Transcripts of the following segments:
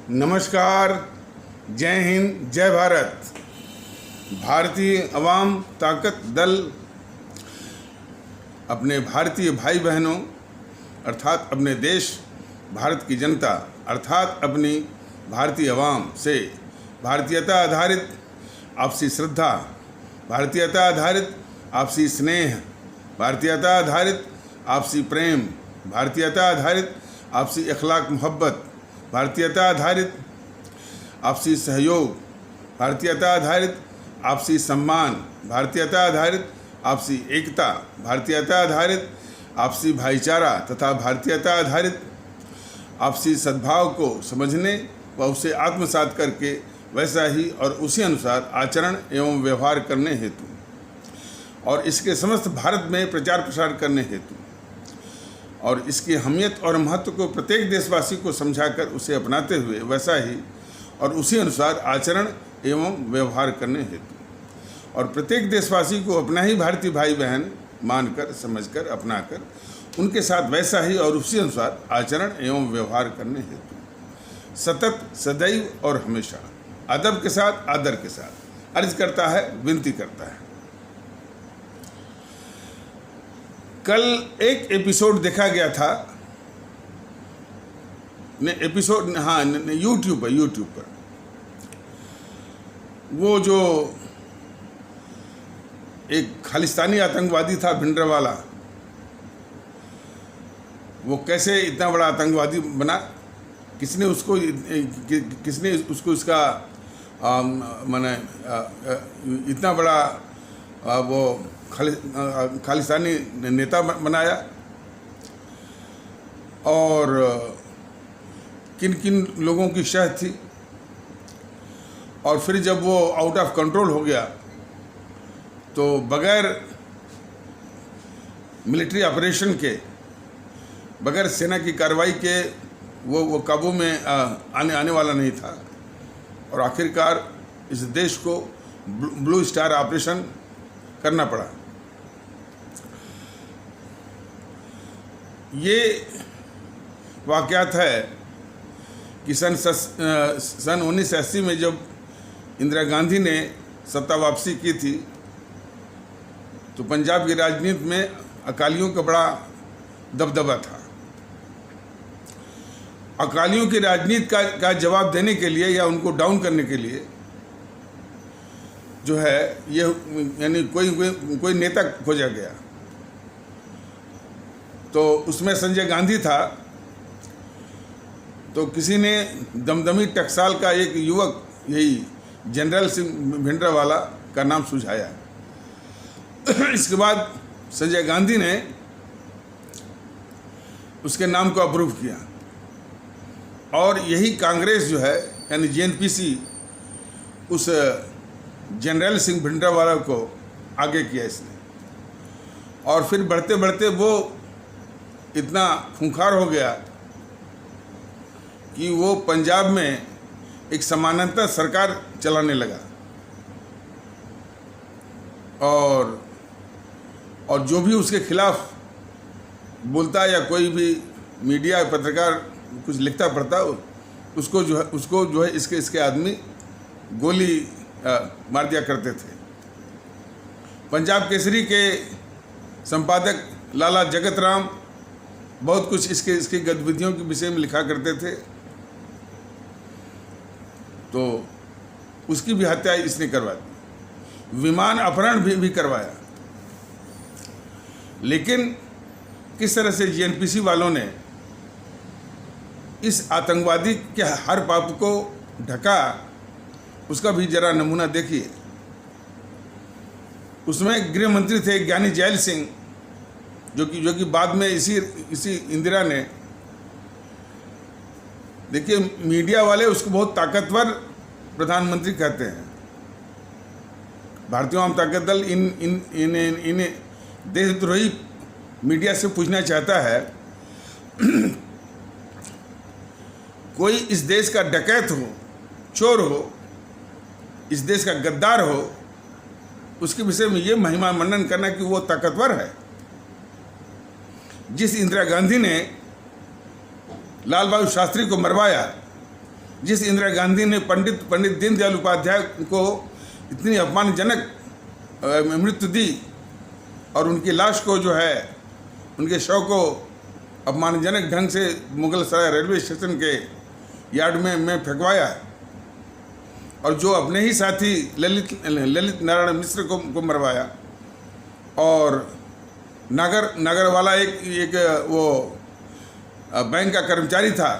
नमस्कार, जय हिंद, जय भारत। भारतीय अवाम ताकत दल अपने भारतीय भाई बहनों अर्थात अपने देश भारत की जनता अर्थात अपनी भारतीय अवाम से भारतीयता आधारित आपसी श्रद्धा, भारतीयता आधारित आपसी स्नेह, भारतीयता आधारित आपसी प्रेम, भारतीयता आधारित आपसी अखलाक मोहब्बत, भारतीयता आधारित आपसी सहयोग, भारतीयता आधारित आपसी सम्मान, भारतीयता आधारित आपसी एकता, भारतीयता आधारित आपसी भाईचारा तथा भारतीयता आधारित आपसी सद्भाव को समझने व उसे आत्मसात करके वैसा ही और उसी अनुसार आचरण एवं व्यवहार करने हेतु और इसके समस्त भारत में प्रचार प्रसार करने हेतु और इसकी अहमियत और महत्व को प्रत्येक देशवासी को समझाकर उसे अपनाते हुए वैसा ही और उसी अनुसार आचरण एवं व्यवहार करने हेतु और प्रत्येक देशवासी को अपना ही भारतीय भाई बहन मानकर, समझकर, अपनाकर उनके साथ वैसा ही और उसी अनुसार आचरण एवं व्यवहार करने हेतु सतत, सदैव और हमेशा अदब के साथ, आदर के साथ अर्ज करता है, विनती करता है। कल एक एपिसोड देखा गया था, एपिसोड हाँ यूट्यूब पर वो जो एक खालिस्तानी आतंकवादी था भिंडरावाला, वो कैसे इतना बड़ा आतंकवादी बना, किसने उसको इसका माने इतना बड़ा वो खालिस्तानी नेता बनाया और किन किन लोगों की शह थी। और फिर जब वो आउट ऑफ कंट्रोल हो गया तो बगैर मिलिट्री ऑपरेशन के, बगैर सेना की कार्रवाई के वो काबू में आने वाला नहीं था और आखिरकार इस देश को ब्लू स्टार ऑपरेशन करना पड़ा। ये वाक़यात है कि सन 1980 में जब इंदिरा गांधी ने सत्ता वापसी की थी तो पंजाब की राजनीति में अकालियों का बड़ा दबदबा था। अकालियों की राजनीति का जवाब देने के लिए या उनको डाउन करने के लिए जो है ये यानी कोई नेता खोजा गया। तो उसमें संजय गांधी था। तो किसी ने दमदमी टकसाल का एक युवक यही जनरल सिंह भिंडरावाला का नाम सुझाया। इसके बाद संजय गांधी ने उसके नाम को अप्रूव किया और यही कांग्रेस जो है यानी जेएनपीसी उस जनरल सिंह भिंडरावाला को आगे किया इसने। और फिर बढ़ते बढ़ते वो इतना खूंखार हो गया कि वो पंजाब में एक समानांतर सरकार चलाने लगा और जो भी उसके खिलाफ बोलता या कोई भी मीडिया पत्रकार कुछ लिखता पढ़ता उसको जो है इसके आदमी गोली मार दिया करते थे। पंजाब केसरी के संपादक लाला जगत राम बहुत कुछ इसकी गतिविधियों के विषय में लिखा करते थे। तो उसकी भी हत्या इसने करवा दी, विमान अपहरण भी करवाया। लेकिन किस तरह से जेएनपीसी वालों ने इस आतंकवादी के हर पाप को ढका, उसका भी जरा नमूना देखिए। उसमें गृह मंत्री थे ज्ञानी जैल सिंह जो कि बाद में इसी इंदिरा ने, देखिए मीडिया वाले उसको बहुत ताकतवर प्रधानमंत्री कहते हैं। भारतीय आम ताकत दल इन देशद्रोही मीडिया से पूछना चाहता है कोई इस देश का डकैत हो, चोर हो, इस देश का गद्दार हो, उसके विषय में ये महिमा मंडन करना कि वो ताकतवर है। जिस इंदिरा गांधी ने लाल बहादुर शास्त्री को मरवाया जिस इंदिरा गांधी ने पंडित दीनदयाल उपाध्याय को इतनी अपमानजनक मृत्यु दी और उनकी लाश को जो है, उनके शव को अपमानजनक ढंग से मुगल सराय रेलवे स्टेशन के यार्ड में फेंकवाया, और जो अपने ही साथी ललित नारायण मिश्र को मरवाया, और नागर वाला एक वो बैंक का कर्मचारी था,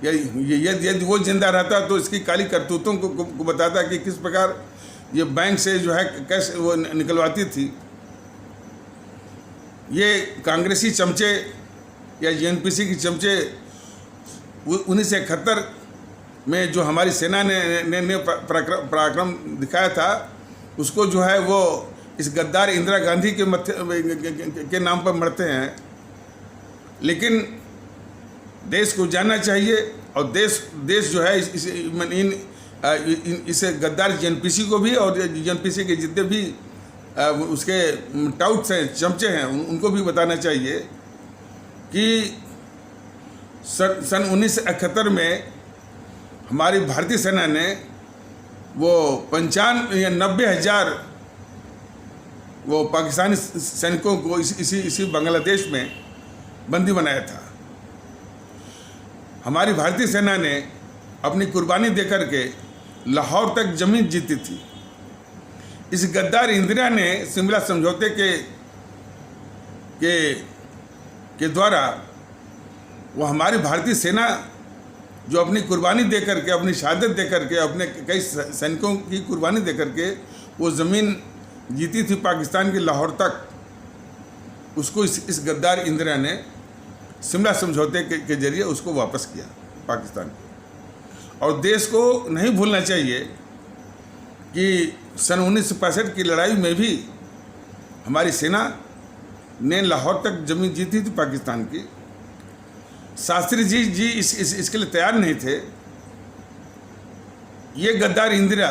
यदि वो जिंदा रहता तो इसकी काली करतूतों को बताता कि किस प्रकार ये बैंक से जो है कैश वो निकलवाती थी। ये कांग्रेसी चमचे या जेएनपीसी के चमचे 1971 में जो हमारी सेना ने पराक्रम दिखाया था, उसको जो है वो इस गद्दार इंदिरा गांधी के नाम पर मरते हैं। लेकिन देश को जानना चाहिए, और देश जो है इस गद्दार जेएनपीसी को भी और जेएनपीसी के जितने भी उसके टाउट्स हैं, चमचे हैं, उनको भी बताना चाहिए कि सन 1971 में हमारी भारतीय सेना ने वो 95 या 90 हज़ार वो पाकिस्तानी सैनिकों को इसी बांग्लादेश में बंदी बनाया था। हमारी भारतीय सेना ने अपनी कुर्बानी देकर के लाहौर तक जमीन जीती थी। इस गद्दार इंदिरा ने शिमला समझौते के द्वारा वो हमारी भारतीय सेना जो अपनी कुर्बानी देकर के, अपनी शहादत देकर के, अपने कई सैनिकों की कुर्बानी देकर के वो ज़मीन जीती थी पाकिस्तान के लाहौर तक, उसको इस गद्दार इंदिरा ने शिमला समझौते के जरिए उसको वापस किया पाकिस्तान को। और देश को नहीं भूलना चाहिए कि सन 1965 की लड़ाई में भी हमारी सेना ने लाहौर तक जमीन जीती थी पाकिस्तान की। शास्त्री जी इसके लिए तैयार नहीं थे। ये गद्दार इंदिरा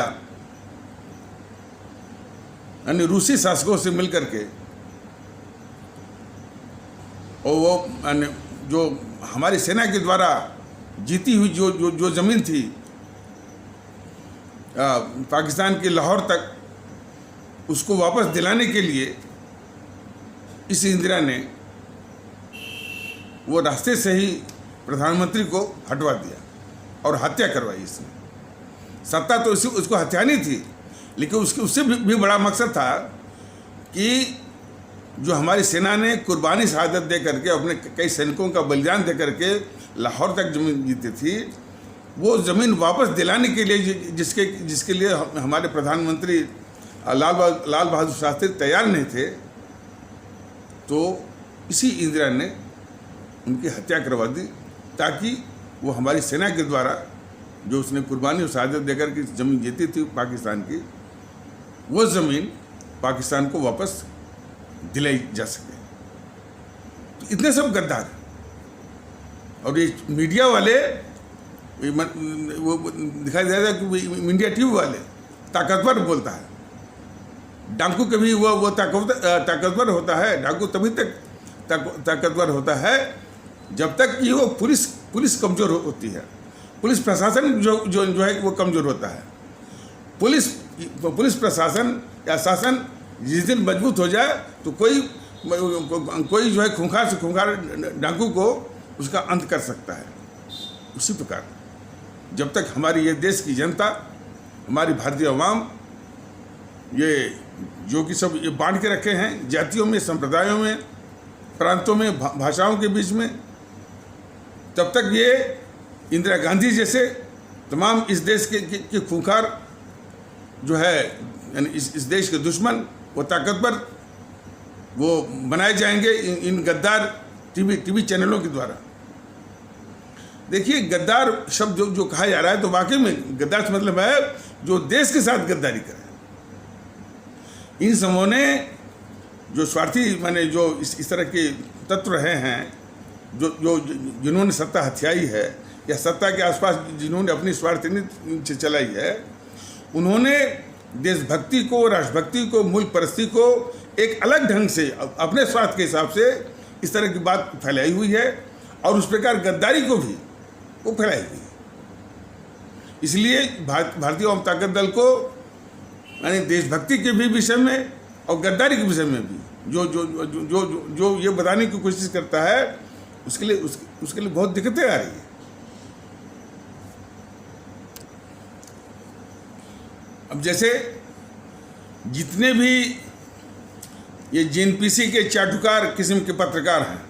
यानी रूसी शासकों से मिलकर के, और वो जो हमारी सेना के द्वारा जीती हुई जो ज़मीन थी पाकिस्तान के लाहौर तक, उसको वापस दिलाने के लिए इस इंदिरा ने वो रास्ते से ही प्रधानमंत्री को हटवा दिया और हत्या करवाई। इसने सत्ता तो उसको हत्यानी थी, लेकिन उससे भी बड़ा मकसद था कि जो हमारी सेना ने कुर्बानी शहादत दे करके, अपने कई सैनिकों का बलिदान दे करके लाहौर तक जमीन जीती थी, वो ज़मीन वापस दिलाने के लिए जिसके लिए हमारे प्रधानमंत्री लाल बहादुर शास्त्री तैयार नहीं थे, तो इसी इंदिरा ने उनकी हत्या करवा दी, ताकि वो हमारी सेना के द्वारा जो उसने कुर्बानी और शहादत देकर के ज़मीन जीती थी पाकिस्तान की, वो ज़मीन पाकिस्तान को वापस दिलाई जा सके। तो इतने सब गद्दार, और ये मीडिया वाले वो दिखाई दे रहा है कि मीडिया टीवी वाले ताकतवर बोलता है, डाकू कभी वो ताकतवर होता है, डाकू तभी तक ताकतवर होता है जब तक कि वो पुलिस कमज़ोर होती है, पुलिस प्रशासन जो है वो कमज़ोर होता है। पुलिस प्रशासन या शासन जिस दिन मजबूत हो जाए तो कोई जो है खूंखार से खूंखार डाकू को उसका अंत कर सकता है। उसी प्रकार जब तक हमारी ये देश की जनता, हमारी भारतीय अवाम, ये जो कि सब ये बांट के रखे हैं जातियों में, संप्रदायों में, प्रांतों में, भाषाओं के बीच में, तब तक ये इंदिरा गांधी जैसे तमाम इस देश के खूंखार जो है, यानी इस देश के दुश्मन, वो ताकतवर वो बनाए जाएंगे इन गद्दार टीवी चैनलों के द्वारा। देखिए, गद्दार शब्द जो कहा जा रहा है, तो वाकई में गद्दार से मतलब है जो देश के साथ गद्दारी करे। इन समूहों ने जो स्वार्थी माने जो इस तरह के तत्व रहे हैं, जो जिन्होंने सत्ता हथियाई है या सत्ता के आसपास जिन्होंने अपनी स्वार्थ नीति चलाई है, उन्होंने देशभक्ति को, राष्ट्रभक्ति को, मुल्क परस्ती को एक अलग ढंग से अपने स्वार्थ के हिसाब से इस तरह की बात फैलाई हुई है, और उस प्रकार गद्दारी को भी वो फैलाई हुई है। इसलिए भारतीय वाम ताकत दल को यानी देशभक्ति के भी विषय में और गद्दारी के विषय में भी जो जो जो जो जो, जो ये बताने की कोशिश करता है उसके लिए बहुत दिक्कतें आ रही है। अब जैसे जितने भी ये जेएनपीसी के चाटुकार किस्म के पत्रकार हैं,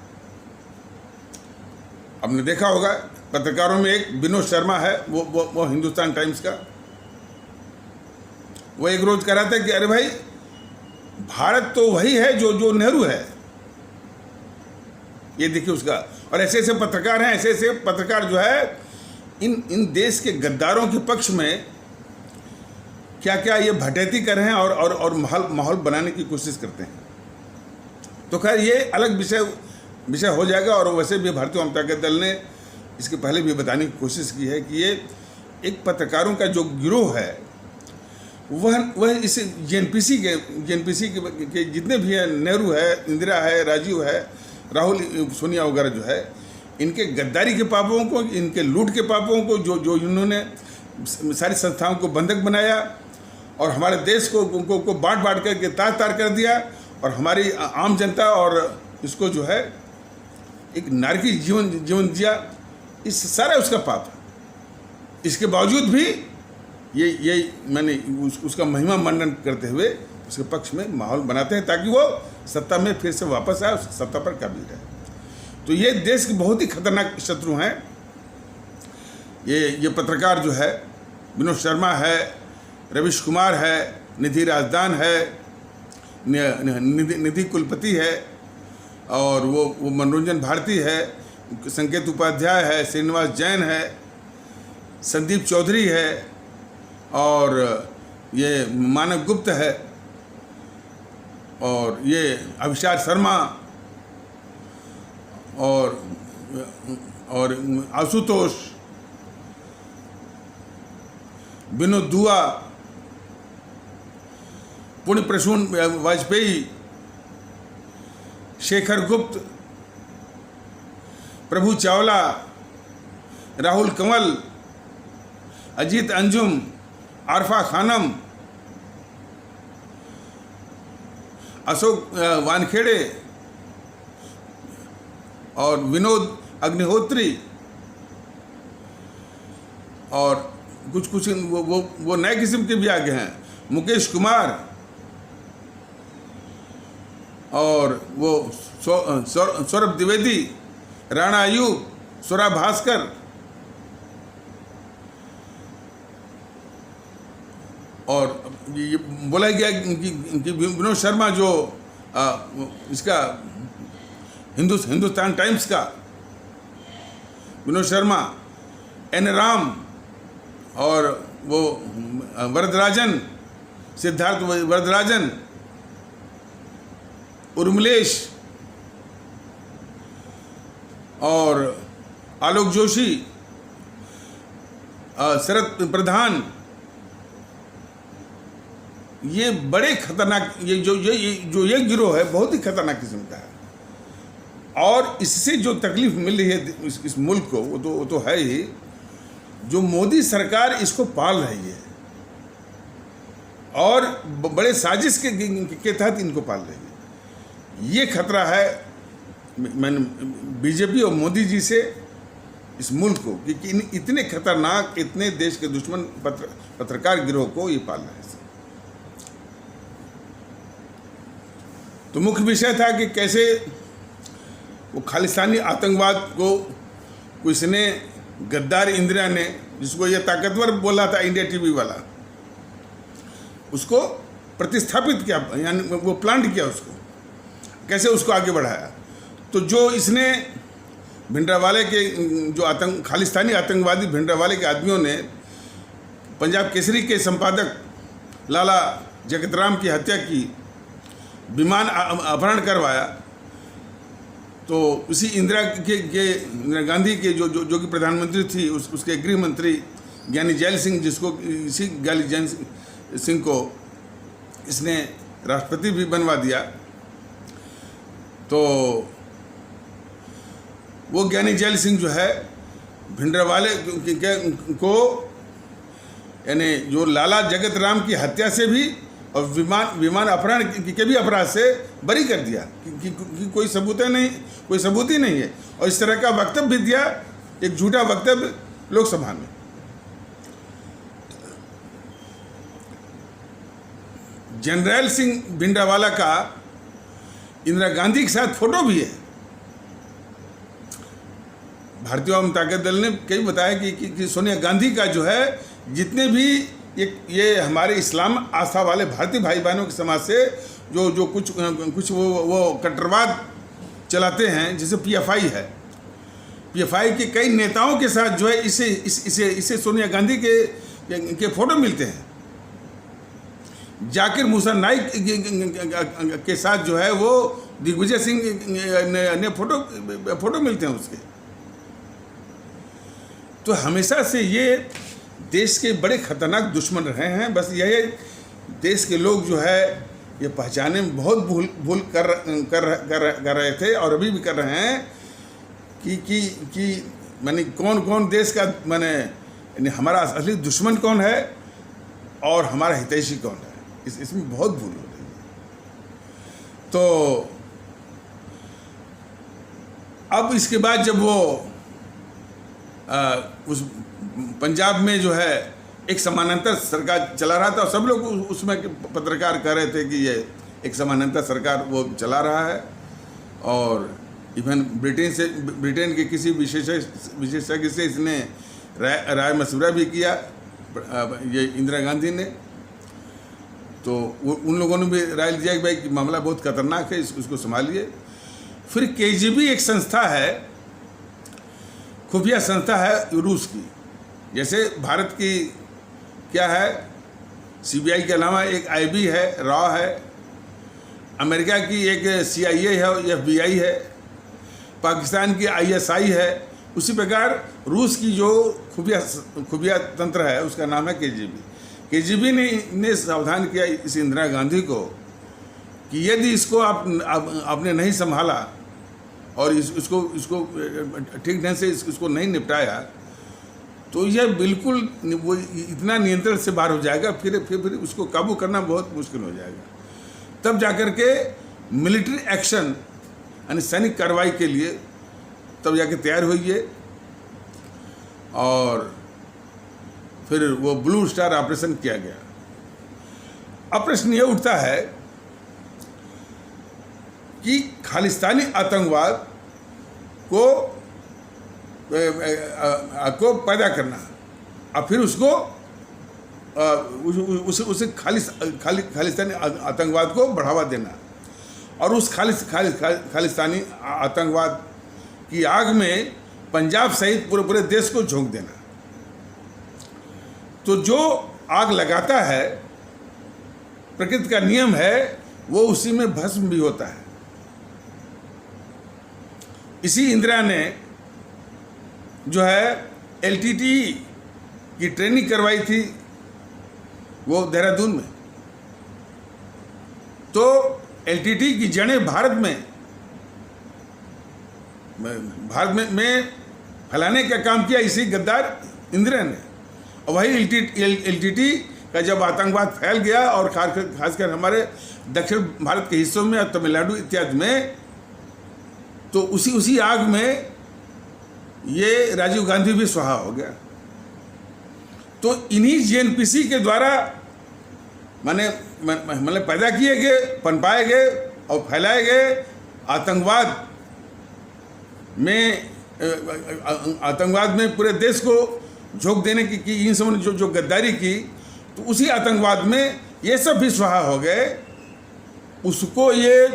आपने देखा होगा पत्रकारों में एक विनोद शर्मा है, वो हिंदुस्तान टाइम्स का, वो एक रोज कह रहा था कि अरे भाई भारत तो वही है जो नेहरू है। ये देखिए उसका, और ऐसे ऐसे पत्रकार हैं, ऐसे ऐसे पत्रकार जो है इन देश के गद्दारों के पक्ष में क्या क्या ये भटैती कर रहे हैं और माहौल बनाने की कोशिश करते हैं। तो खैर ये अलग विषय हो जाएगा। और वैसे भी भारतीय वाम ताकत दल ने इसके पहले भी बताने की कोशिश की है कि ये एक पत्रकारों का जो गिरोह है वह इस जेएनपीसी के जितने भी हैं, नेहरू है, इंदिरा है, राजीव है, राहुल, सोनिया वगैरह जो है, इनके गद्दारी के पापों को, इनके लूट के पापों को जो इन्होंने सारी संस्थाओं को बंधक बनाया और हमारे देश को बांट करके तार कर दिया और हमारी आम जनता और इसको जो है एक नारकी जीवन जिया, इस सारा उसका पाप है। इसके बावजूद भी ये मैंने उसका महिमा मंडन करते हुए उसके पक्ष में माहौल बनाते हैं ताकि वो सत्ता में फिर से वापस आए, उस सत्ता पर काबिज रहे। तो ये देश के बहुत ही खतरनाक शत्रु हैं। ये पत्रकार जो है विनोद शर्मा है, रवीश कुमार है, निधि राजदान है, निधि कुलपति है, और वो मनोरंजन भारती है, संकेत उपाध्याय है, श्रीनिवास जैन है, संदीप चौधरी है, और ये मानव गुप्त है, और ये अभिषार शर्मा, और आशुतोष, विनोद दुआ, पुण्य प्रसून वाजपेयी, शेखर गुप्त, प्रभु चावला, राहुल कंवल, अजीत अंजुम, आरफा खानम, अशोक वानखेड़े और विनोद अग्निहोत्री, और कुछ वो नए किस्म के भी आगे हैं, मुकेश कुमार, और वो सौरभ द्विवेदी, राणा अयूब, स्वरा भास्कर, और ये बोला गया कि विनोद शर्मा जो इसका हिंदुस्तान टाइम्स का विनोद शर्मा, एन राम, और वो वरदराजन, सिद्धार्थ वरदराजन, उर्मिलेश, और आलोक जोशी, शरद प्रधान, ये बड़े खतरनाक, ये गिरोह है बहुत ही खतरनाक किस्म का है। और इससे जो तकलीफ मिल रही है इस मुल्क को वो तो है ही, जो मोदी सरकार इसको पाल रही है और बड़े साजिश के तहत इनको पाल रही है। ये खतरा है मैंने बीजेपी और मोदी जी से इस मुल्क को कि इतने खतरनाक, इतने देश के दुश्मन पत्रकार गिरोह को ये पाल रहे हैं। तो मुख्य विषय था कि कैसे वो खालिस्तानी आतंकवाद को इसने, गद्दार इंदिरा ने, जिसको ये ताकतवर बोला था इंडिया टीवी वाला, उसको प्रतिस्थापित किया, यानी वो प्लांट किया उसको, कैसे उसको आगे बढ़ाया। तो जो इसने भिंडरावाले के जो खालिस्तानी आतंकवादी भिंडरावाले के आदमियों ने पंजाब केसरी के संपादक लाला जगतराम की हत्या की, विमान अपहरण करवाया, तो उसी इंदिरा गांधी के जो कि प्रधानमंत्री थी, उसके गृह मंत्री ज्ञानी जैल सिंह, जिसको इसी ज्ञानी जैल सिंह को इसने राष्ट्रपति भी बनवा दिया। तो वो ज्ञानी जैल सिंह जो है भिंडरावाले को यानी जो लाला जगत राम की हत्या से भी और विमान अपहरण के भी अपराध से बरी कर दिया कि कोई सबूत नहीं, कोई सबूत ही नहीं है। और इस तरह का वक्तव्य भी दिया, एक झूठा वक्तव्य लोकसभा में। जनरल सिंह भिंडरावाला का इंदिरा गांधी के साथ फोटो भी है। भारतीय जनता दल ने कई बताया कि सोनिया गांधी का जो है जितने भी ये हमारे इस्लाम आस्था वाले भारतीय भाई बहनों के समाज से जो कुछ वो कट्टरवाद चलाते हैं, जैसे पीएफआई है, पीएफआई के कई नेताओं के साथ जो है इसे सोनिया गांधी के फोटो मिलते हैं। जाकिर मूसा नाइक के साथ जो है वो दिग्विजय सिंह ने फोटो मिलते हैं उसके। तो हमेशा से ये देश के बड़े खतरनाक दुश्मन रहे हैं। बस यही देश के लोग जो है ये पहचाने में बहुत भूल कर रहे थे और अभी भी कर रहे हैं कि माने कौन देश का माने हमारा असली दुश्मन कौन है और हमारा हितैषी कौन है, इसमें बहुत भूल हो रही है। तो अब इसके बाद जब वो उस पंजाब में जो है एक समानांतर सरकार चला रहा था और सब लोग उसमें पत्रकार कह रहे थे कि ये एक समानांतर सरकार वो चला रहा है, और इवन ब्रिटेन के किसी विशेषज्ञ से इसने राय मशवरा भी किया, ये इंदिरा गांधी ने। तो उन लोगों ने भी राय दिया कि भाई कि मामला बहुत खतरनाक है, उसको संभालिए। फिर केजीबी एक संस्था है, खुफिया संस्था है रूस की। जैसे भारत की क्या है, सीबीआई के अलावा एक आईबी है, रॉ है, अमेरिका की एक CIA है, FBI है, पाकिस्तान की ISI है। उसी प्रकार रूस की जो खुफिया तंत्र है उसका नाम है केजीबी ने सावधान किया इस इंदिरा गांधी को कि यदि इसको आपने नहीं संभाला और इसको ठीक ढंग से इसको नहीं निपटाया तो यह बिल्कुल वो इतना नियंत्रण से बाहर हो जाएगा, फिर उसको काबू करना बहुत मुश्किल हो जाएगा। तब जाकर के मिलिट्री एक्शन यानी सैनिक कार्रवाई के लिए तब जाके तैयार हुई है, और फिर वो ब्लू स्टार ऑपरेशन किया गया। अब प्रश्न ये उठता है कि खालिस्तानी आतंकवाद को पैदा करना और फिर उसको उसे खालिस्तानी आतंकवाद को बढ़ावा देना और उस खालिस्तानी आतंकवाद की आग में पंजाब सहित पूरे देश को झोंक देना। तो जो आग लगाता है, प्रकृति का नियम है, वो उसी में भस्म भी होता है। इसी इंदिरा ने जो है LTT की ट्रेनिंग करवाई थी वो देहरादून में। तो LTT की जड़ें भारत में फैलाने का काम किया इसी गद्दार इंदिरा ने। और वही LTT का जब आतंकवाद फैल गया और खासकर हमारे दक्षिण भारत के हिस्सों में और तमिलनाडु इत्यादि में, तो उसी आग में ये राजीव गांधी भी स्वाहा हो गया। तो इन्हीं JNPC के द्वारा मतलब पैदा किए गए, पनपाए गए और फैलाए गए आतंकवाद में पूरे देश को झोंक देने की इन सब ने जो गद्दारी की, तो उसी आतंकवाद में ये सब भी स्वाहा हो गए। उसको ये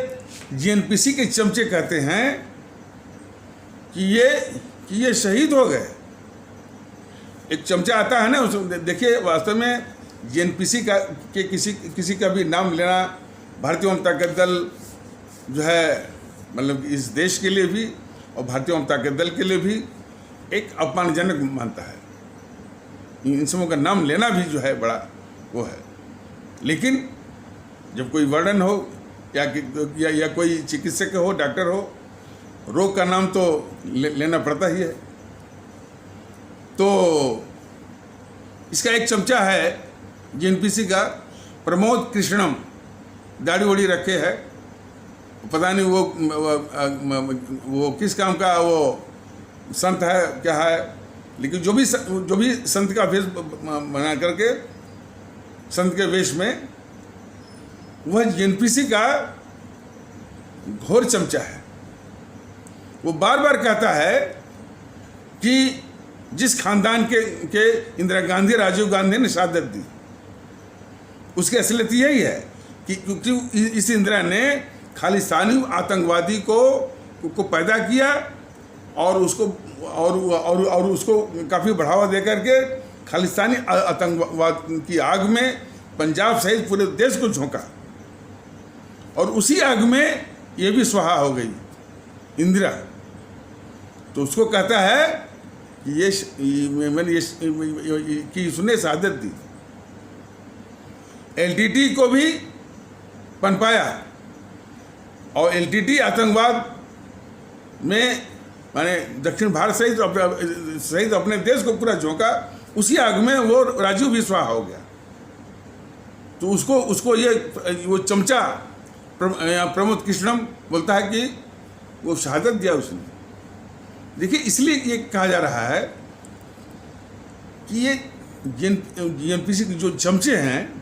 JNPC के चमचे कहते हैं कि ये शहीद हो गए। एक चमचा आता है ना, उस देखिए वास्तव में JNPC के किसी का भी नाम लेना भारतीय जनता दल जो है मतलब इस देश के लिए भी और भारतीय जनता दल के लिए भी एक अपमानजनक मानता है। इन सबों का नाम लेना भी जो है बड़ा वो है। लेकिन जब कोई वर्णन हो या कोई चिकित्सक हो, डॉक्टर हो, रोग का नाम तो लेना पड़ता ही है। तो इसका एक चमचा है जेएनपीसी का, प्रमोद कृष्णम, दाढ़ी वड़ी रखे है, पता नहीं वो किस काम का वो संत है क्या है, लेकिन जो भी संत का वेश बना करके, संत के वेश में, वह जेएनपीसी का घोर चमचा है। वो बार बार कहता है कि जिस खानदान के इंदिरा गांधी, राजीव गांधी ने शहादत दी, उसकी असलियत यही है कि क्योंकि इस इंदिरा ने खालिस्तानी आतंकवादी को पैदा किया और उसको काफ़ी बढ़ावा दे करके खालिस्तानी आतंकवाद की आग में पंजाब सहित पूरे देश को झोंका, और उसी आग में ये भी स्वाहा हो गई इंदिरा। तो उसको कहता है कि उसने शहादत दी। एलटीटी को भी पनपाया और एलटीटी आतंकवाद में माने दक्षिण भारत सहित अपने देश को पूरा झोंका, उसी आग में वो राजीव भी स्वाहा हो गया। तो उसको ये वो चमचा प्रमोद कृष्णम बोलता है कि वो शहादत दिया उसने। देखिए, इसलिए ये कहा जा रहा है कि ये जेएनपीसी के जो चमचे हैं,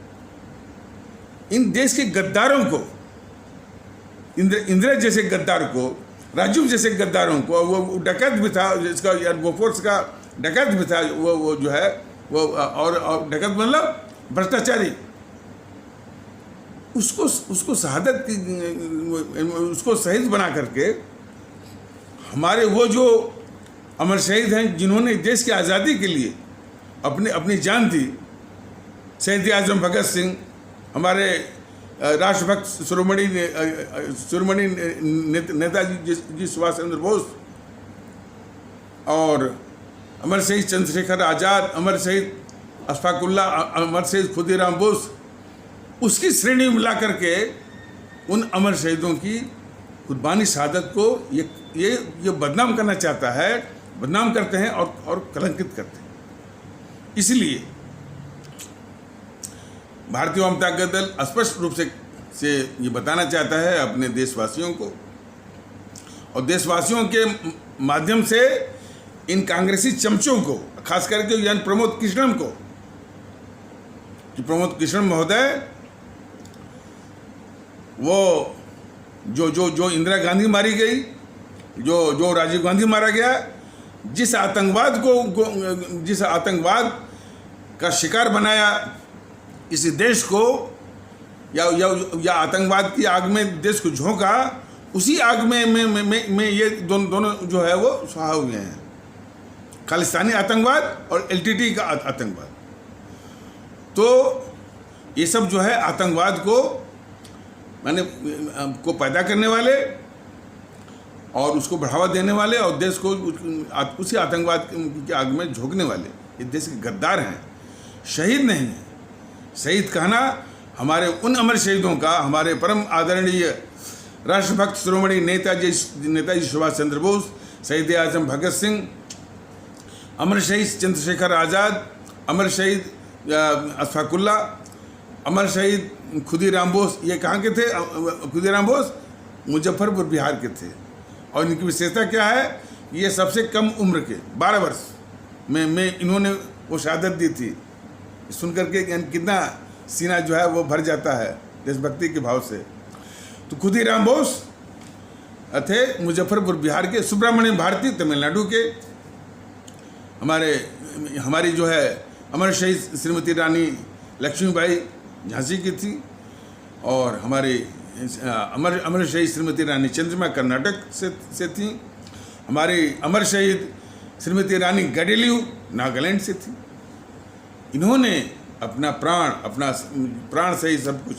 इन देश के गद्दारों को, इंदिरा जैसे गद्दार को, राजीव जैसे गद्दारों को, वो डकैत भी था, जिसका बोफोर्स का डकैत भी था, वो जो है वो, और डकैत मतलब भ्रष्टाचारी, उसको शहादत की, उसको शहीद बना करके, हमारे वो जो अमर शहीद हैं जिन्होंने देश की आज़ादी के लिए अपनी जान दी, शहीद आजम भगत सिंह, हमारे राष्ट्रभक्त शिरोमणि नेताजी जी सुभाष चंद्र बोस, और अमर शहीद चंद्रशेखर आज़ाद, अमर शहीद अशफाक उल्लाह, अमर शहीद खुदीराम बोस, उसकी श्रेणी में मिला करके उन अमर शहीदों की कुर्बानी शहादत को ये बदनाम करना चाहता है, बदनाम करते हैं और कलंकित करते हैं। इसलिए भारतीय जनता दल स्पष्ट रूप से ये बताना चाहता है अपने देशवासियों को, और देशवासियों के माध्यम से इन कांग्रेसी चमचों को, खास करके यानी प्रमोद कृष्णम को, कि प्रमोद कृष्णम महोदय वो जो इंदिरा गांधी मारी गई, जो राजीव गांधी मारा गया, जिस आतंकवाद का शिकार बनाया इस देश को, या आतंकवाद की आग में देश को झोंका, उसी आग में ये दोनों जो है वो स्वाहा हुए हैं, खालिस्तानी आतंकवाद और एलटीटी का आतंकवाद। तो ये सब जो है आतंकवाद को पैदा करने वाले और उसको बढ़ावा देने वाले और देश को उसी आतंकवाद की आग में झोंकने वाले ये देश के गद्दार हैं, शहीद नहीं हैं। शहीद कहना हमारे उन अमर शहीदों का, हमारे परम आदरणीय राष्ट्रभक्त शिरोमणि नेताजी सुभाष चंद्र बोस, शहीद आजम भगत सिंह, अमर शहीद चंद्रशेखर आज़ाद, अमर शहीद अशफाक उल्लाह, अमर शहीद खुदीराम बोस, ये कहाँ के थे? खुदीराम बोस मुजफ्फरपुर बिहार के थे। और इनकी विशेषता क्या है? ये सबसे कम उम्र के 12 वर्ष में इन्होंने वो शहादत दी थी। सुन करके कितना सीना जो है वो भर जाता है देशभक्ति के भाव से। तो खुदीराम बोस थे मुजफ्फरपुर बिहार के, सुब्रमण्यम भारती तमिलनाडु के, हमारी जो है अमर शहीद श्रीमती रानी लक्ष्मीबाई झांसी की थी, और हमारी अमर शहीद श्रीमती रानी चंद्रमा कर्नाटक से थी, हमारी अमर शहीद श्रीमती रानी गडेलियू नागालैंड से थी। इन्होंने अपना प्राण से ही सब कुछ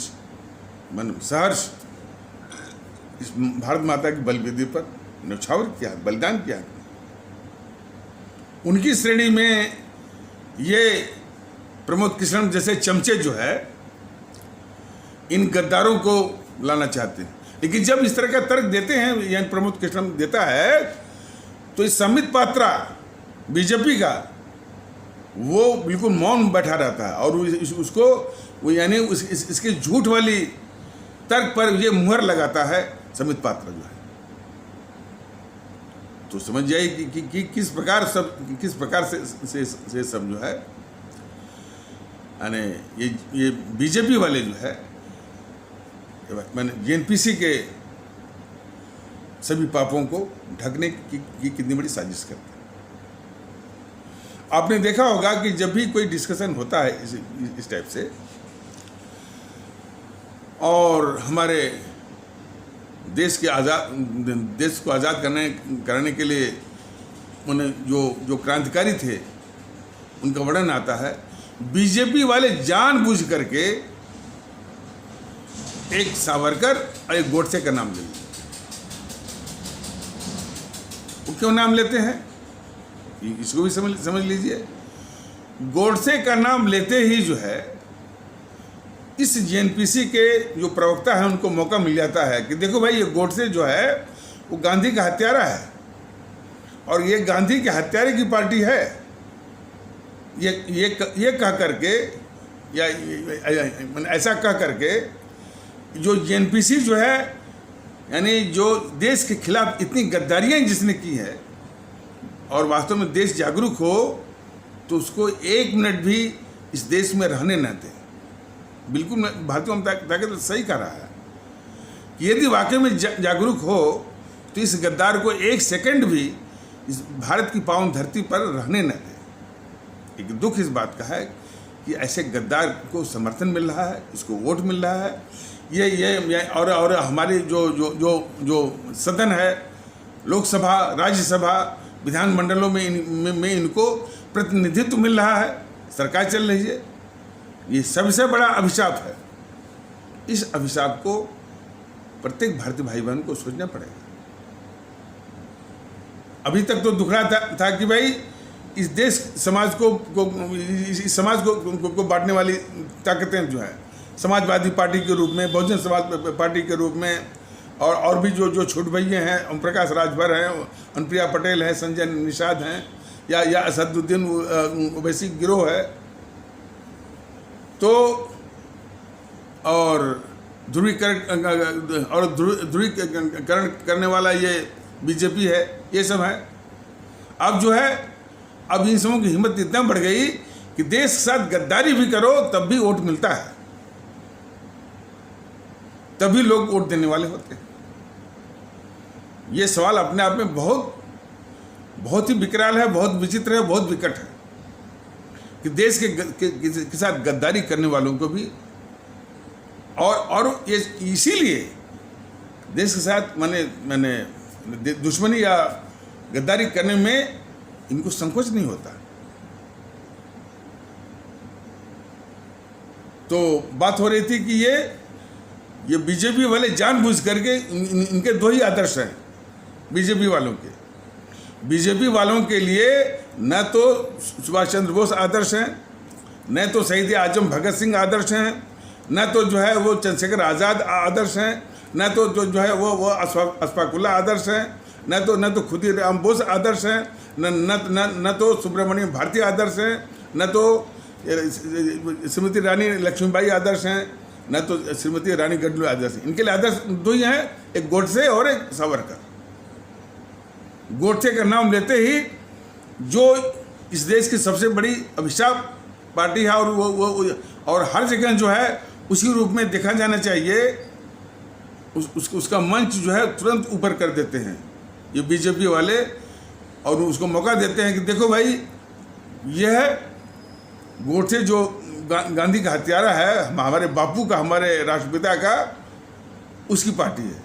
सहर्ष इस भारत माता की बलिवेदी पर न्यौछावर किया, बलिदान किया। उनकी श्रेणी में ये प्रमोद कृष्णम जैसे चमचे जो है इन गद्दारों को लाना चाहते हैं। लेकिन जब इस तरह का तर्क देते हैं, यानी प्रमोद कृष्णम देता है, तो इस संबित पात्रा बीजेपी का वो बिल्कुल मौन बैठा रहता है और उसको वो यानी इसके झूठ वाली तर्क पर ये मुहर लगाता है समित पात्रा जो है। तो समझ जाइए कि किस प्रकार से सब जो है यानी ये बीजेपी वाले जो है मैंने जेएनपीसी के सभी पापों को ढकने की कितनी बड़ी साजिश करते हैं। आपने देखा होगा कि जब भी कोई डिस्कशन होता है इस टाइप से और हमारे देश को आज़ाद कराने के लिए उन्हें जो क्रांतिकारी थे उनका वर्णन आता है। बीजेपी वाले जानबूझ करके एक सावरकर और एक गोडसे का नाम ले लेते। वो क्यों नाम लेते हैं इसको भी समझ लीजिए। गोडसे का नाम लेते ही जो है इस जेएनपीसी के जो प्रवक्ता है उनको मौका मिल जाता है कि देखो भाई ये गोडसे जो है वो गांधी का हत्यारा है और ये गांधी के हत्यारे की पार्टी है। ये कह करके या ऐसा कह करके जो जेएनपीसी जो है यानी जो देश के खिलाफ इतनी गद्दारियाँ जिसने की है और वास्तव में देश जागरूक हो तो उसको एक मिनट भी इस देश में रहने न दे। बिल्कुल भारतीय जनता पार्टी तो सही कह रहा है कि यदि वाकई में जागरूक हो तो इस गद्दार को एक सेकंड भी इस भारत की पावन धरती पर रहने न दे। एक दुख इस बात का है कि ऐसे गद्दार को समर्थन मिल रहा है, इसको वोट मिल रहा है। ये और हमारे जो सदन है, लोकसभा, राज्यसभा, विधानमंडलों में इनको प्रतिनिधित्व मिल रहा है, सरकार चल रही है। ये सबसे बड़ा अभिशाप है। इस अभिशाप को प्रत्येक भारतीय भाई बहन को सोचना पड़ेगा। अभी तक तो दुख रहा था कि भाई इस देश समाज इस समाज को बांटने वाली ताकतें जो है समाजवादी पार्टी के रूप में, बहुजन समाज पार्टी के रूप में और भी जो छोट भैया हैं, ओम प्रकाश राजभर हैं, अनुप्रिया पटेल हैं, संजय निषाद हैं या असदुद्दीन ओवैसी गिरोह है, तो और ध्रुवीकरण करने वाला ये बीजेपी है, ये सब है। अब जो है अब इन सबों की हिम्मत इतना बढ़ गई कि देश के साथ गद्दारी भी करो तब भी वोट मिलता है, तभी लोग वोट देने वाले होते हैं। ये सवाल अपने आप में बहुत ही विकराल है, बहुत विचित्र है, बहुत विकट है कि देश के साथ गद्दारी करने वालों को भी और ये इसीलिए देश के साथ मैंने दुश्मनी या गद्दारी करने में इनको संकोच नहीं होता। तो बात हो रही थी कि ये बीजेपी वाले जानबूझ करके इनके दो ही आदर्श हैं बीजेपी वालों के लिए, न तो सुभाष चंद्र बोस आदर्श हैं, न तो शहीद आजम भगत सिंह आदर्श हैं, न तो जो है वो चंद्रशेखर आज़ाद आदर्श हैं, न तो जो है वो अशफाक उल्लाह आदर्ष हैं, न तो खुदीराम बोस आदर्श हैं, न तो सुब्रमण्यम भारती आदर्श हैं, न तो श्रीमती रानी लक्ष्मीबाई आदर्श हैं, न तो श्रीमती रानी गडलू आदर्श हैं। इनके लिए आदर्श दो ही हैं, एक गोडसे और एक सावरकर। गोडसे का नाम लेते ही जो इस देश की सबसे बड़ी अभिशाप पार्टी है और हर जगह जो है उसी रूप में देखा जाना चाहिए, उसका मंच जो है तुरंत ऊपर कर देते हैं ये बीजेपी वाले और उसको मौका देते हैं कि देखो भाई यह गोडसे जो गांधी का हत्यारा है, हमारे बापू का, हमारे राष्ट्रपिता का, उसकी पार्टी है।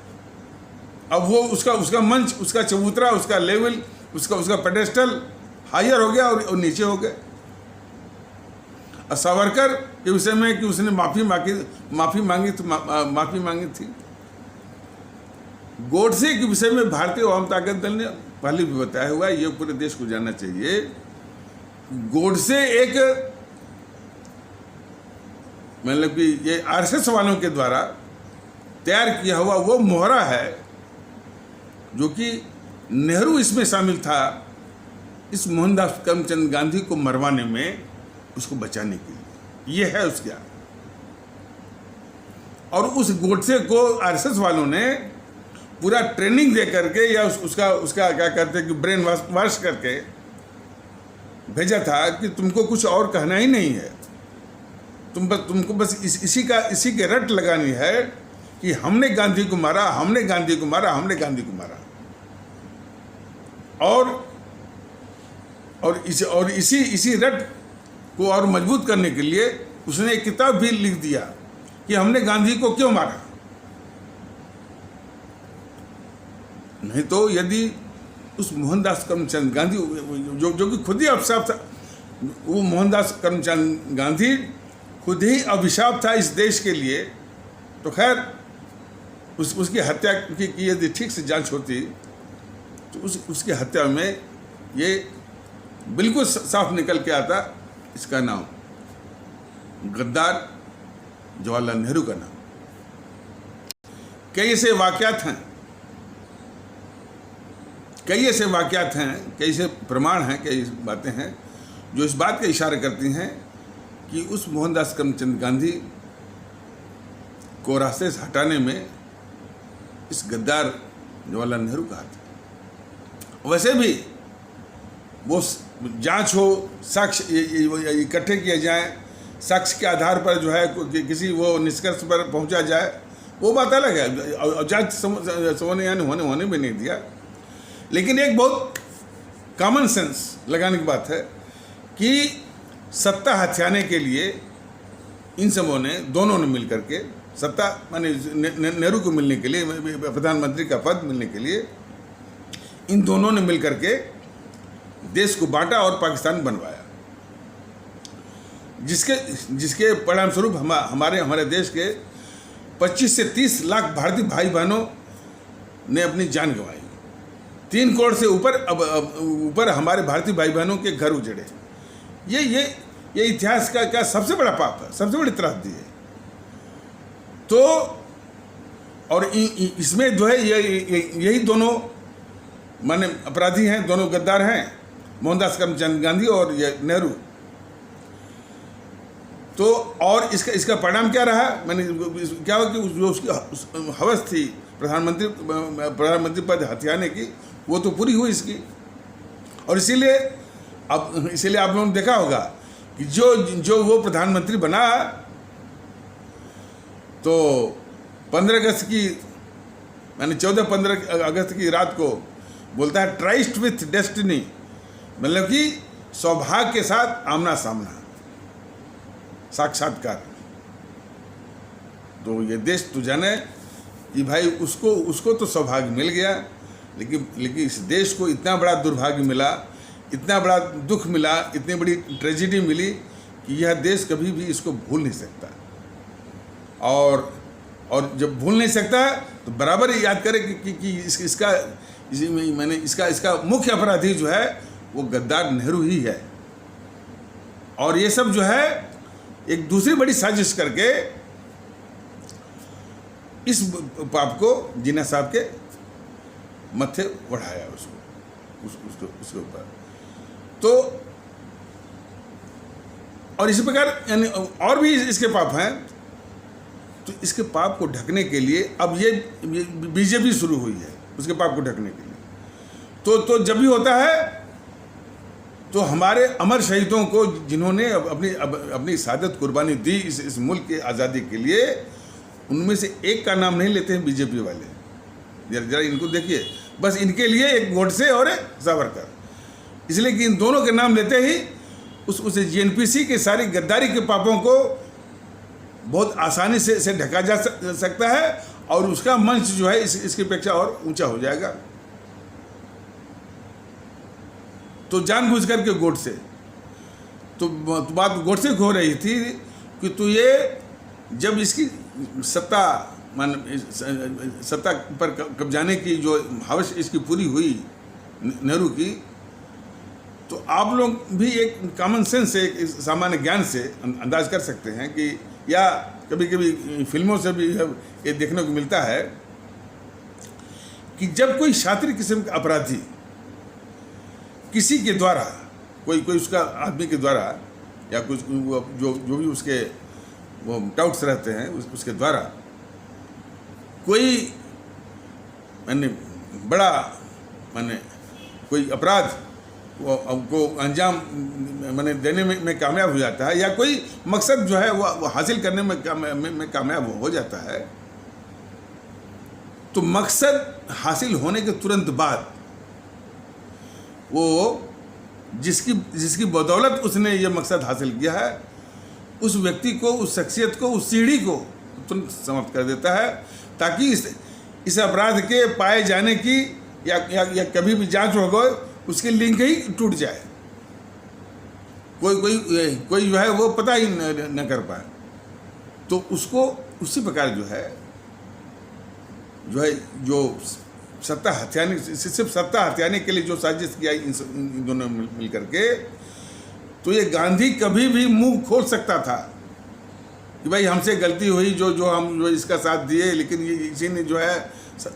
अब वो उसका मंच, उसका चबूतरा, उसका लेवल, उसका पेडेस्टल हायर हो गया और नीचे हो गया। और सावरकर के विषय में कि उसने माफ़ी मांगी थी। गोडसे के विषय में भारतीय आवाम ताकत दल ने पहले भी बताया हुआ है, ये पूरे देश को जानना चाहिए। गोडसे एक मतलब कि ये आरएसएस वालों के द्वारा तैयार किया हुआ वो मोहरा है जो कि नेहरू इसमें शामिल था इस मोहनदास करमचंद गांधी को मरवाने में, उसको बचाने के लिए। ये है उसका। और उस गोडसे को आरएसएस वालों ने पूरा ट्रेनिंग दे करके या उसका क्या कहते हैं कि ब्रेन वॉश करके भेजा था कि तुमको कुछ और कहना ही नहीं है, तुमको बस इसी के रट लगानी है कि हमने गांधी को मारा, हमने गांधी को मारा, हमने गांधी को मारा। और इसी रट को और मजबूत करने के लिए उसने एक किताब भी लिख दिया कि हमने गांधी को क्यों मारा। नहीं तो यदि उस मोहनदास करमचंद गांधी जो कि खुद ही अभिशाप था, वो मोहनदास करमचंद गांधी खुद ही अभिशाप था इस देश के लिए, तो खैर उसकी हत्या की यदि ठीक से जांच होती तो उसकी हत्या में ये बिल्कुल साफ निकल के आता, इसका नाम गद्दार जवाहरलाल नेहरू का नाम। कई ऐसे वाकयात हैं, कई ऐसे प्रमाण हैं, कई बातें हैं जो इस बात का इशारा करती हैं कि उस मोहनदास करमचंद गांधी को रास्ते से हटाने में इस गद्दार जवाहरलाल नेहरू का हाथ है। वैसे भी वो जांच हो, साक्ष्य इकट्ठे किए जाएं, साक्ष्य के आधार पर जो है किसी वो निष्कर्ष पर पहुंचा जाए, वो बात अलग है। और जांच होने भी नहीं दिया। लेकिन एक बहुत कॉमन सेंस लगाने की बात है कि सत्ता हथियाने के लिए इन सबों ने, दोनों ने मिलकर के, सत्ता माने नेहरू को मिलने के लिए, प्रधानमंत्री का पद मिलने के लिए इन दोनों ने मिलकर के देश को बांटा और पाकिस्तान बनवाया, जिसके परिणाम स्वरूप हमारे देश के 25 से 30 लाख भारतीय भाई बहनों ने अपनी जान गंवाई। 3 करोड़ से ऊपर हमारे भारतीय भाई बहनों के घर उजड़े। ये इतिहास का सबसे बड़ा पाप है, सबसे बड़ी त्रासदी है। तो और इसमें जो है यही दोनों माने अपराधी हैं, दोनों गद्दार हैं, मोहनदास करमचंद गांधी और ये नेहरू। तो और इसका परिणाम क्या रहा, मैंने क्या हुआ कि जो उसकी हवस थी प्रधानमंत्री पद हथियाने की, वो तो पूरी हुई इसकी। और इसीलिए आप लोगों ने देखा होगा कि जो वो प्रधानमंत्री बना तो 15 अगस्त की, मैंने 14-15 अगस्त की रात को बोलता है ट्राइस्ट विथ डेस्टिनी, मतलब कि सौभाग्य के साथ आमना सामना, साक्षात्कार। तो ये देश तो जाने कि भाई उसको तो सौभाग्य मिल गया, लेकिन इस देश को इतना बड़ा दुर्भाग्य मिला, इतना बड़ा दुख मिला, इतनी बड़ी ट्रेजिडी मिली कि यह देश कभी भी इसको भूल नहीं सकता। और जब भूल नहीं सकता तो बराबर याद करे कि इसका मुख्य अपराधी जो है वो गद्दार नेहरू ही है। और ये सब जो है एक दूसरी बड़ी साजिश करके इस पाप को जिन्ना साहब के मत्थे बढ़ाया उसके ऊपर। तो और इसी प्रकार यानी और भी इसके पाप हैं। तो इसके पाप को ढकने के लिए अब ये बीजेपी शुरू हुई है, उसके पाप को ढकने के लिए। तो जब भी होता है तो हमारे अमर शहीदों को, जिन्होंने अपनी शहादत कुर्बानी दी इस मुल्क की आज़ादी के लिए, उनमें से एक का नाम नहीं लेते हैं बीजेपी वाले। जरा इनको देखिए, बस इनके लिए एक गोडसे और एक सावरकर, इसलिए कि इन दोनों के नाम लेते ही उस जीएनपीसी के सारी गद्दारी के पापों को बहुत आसानी से ढका जा सकता है और उसका मंच जो है इसकी अपेक्षा और ऊंचा हो जाएगा। तो जानबूझ करके गोडसे, तो बात गोडसे हो रही थी कि तो ये जब इसकी सत्ता पर कब्जाने की जो हवस इसकी पूरी हुई नेहरू की, तो आप लोग भी एक कॉमन सेंस से, एक सामान्य ज्ञान से अंदाज कर सकते हैं कि, या कभी कभी फिल्मों से भी ये देखने को मिलता है कि जब कोई शातिर किस्म का अपराधी किसी के द्वारा, कोई उसका आदमी के द्वारा या कुछ जो भी उसके वो डाउट्स रहते हैं उसके द्वारा कोई माने बड़ा माने कोई अपराध को अंजाम माने देने में कामयाब हो जाता है, या कोई मकसद जो है वो हासिल करने में कामयाब हो जाता है, तो मकसद हासिल होने के तुरंत बाद वो जिसकी बदौलत उसने ये मकसद हासिल किया है, उस व्यक्ति को, उस शख्सियत को, उस सीढ़ी को तुरंत समाप्त कर देता है, ताकि इस अपराध के पाए जाने की या कभी भी जांच हो गए उसकी लिंक ही टूट जाए, कोई जो है वो पता ही न कर पाए। तो उसको उसी प्रकार जो सत्ता हथियाने, सिर्फ सत्ता हथियाने के लिए जो साजिश किया इन दोनों मिल करके, तो ये गांधी कभी भी मुंह खोल सकता था कि भाई हमसे गलती हुई, जो हम इसका साथ दिए, लेकिन ये इसी ने जो है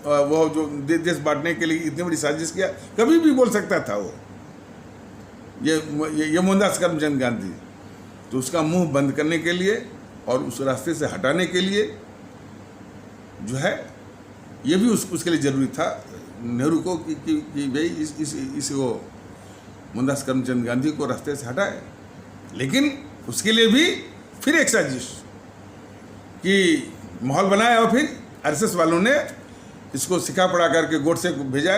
वो जो देश बांटने के लिए इतनी बड़ी साजिश किया, कभी भी बोल सकता था वो, ये मोहनदास करमचंद गांधी। तो उसका मुंह बंद करने के लिए और उस रास्ते से हटाने के लिए जो है, ये भी उसके लिए ज़रूरी था नेहरू को कि भाई इस वो मोहनदास करमचंद गांधी को रास्ते से हटाए। लेकिन उसके लिए भी फिर एक साजिश कि माहौल बनाया, और फिर आरएसएस वालों ने इसको सिखा पढ़ा करके गोडसे को भेजा,